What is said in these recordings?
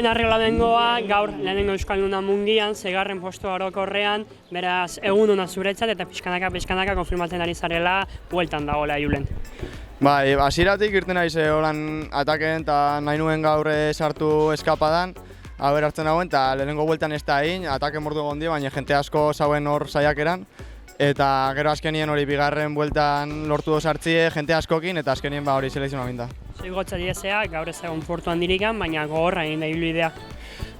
Hemen arregla bengoa, gaur lehenengo Euskalduna mundian, segarren postu orokorrean, beraz egun hona zuretzat eta pixkanaka konfirmatzen ari zarela bueltan dagoela Julen. Bai, hasieratik irten naiz holan ataken eta nahi nuen gaur sartu eskapadan, haber hartzen dagoen eta lehenengo bueltan ez da egin, ataken mordu gondi, baina jente asko zauen hor saiakeran. Eta gero azkenien hori bigarren bueltan lortu do sartzie jente askokin eta azkenien hori selekzionamendu da. Zigotza diezea, gaur ez egon portuan dirikan, baina gogorra egin da ibilbidea.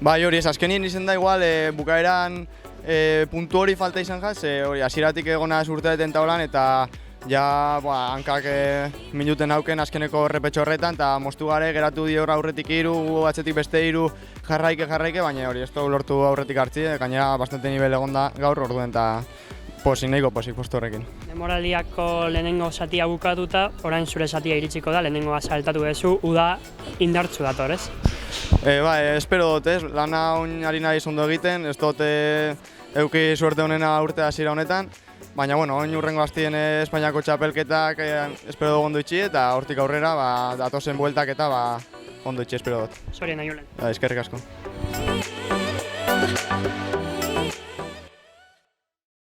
Bai, hori ez azkenien izen da igual, bukaeran puntu hori falta izan jaz, hori hasieratik egona urteetan taulan eta ja hankak minuten auken azkeneko errepetxo horretan eta moztu gare geratu dior aurretik 3, atzetik beste 3 jarraike, baina hori ez du lortu aurretik hartzi, gainera bastante nivel egonda gaur orduen eta nahiko posik postu horrekin. Demoraldiako lehenengo zatia bukatuta, orain zure zatia iritsiko da, lehenengoa saltatu duzu, uda indartzu dator, ez? Bai, espero dut ez, lana ari nahiz ondo egiten, ez dut euki suerte honena urte hasiera honetan, baina oin urrengo hastien Espainiako txapelketak espero dut ondo itxi eta hortik aurrera datozen bueltak eta ondo itxi espero dut. Zorien, Julen. Eskerrik asko.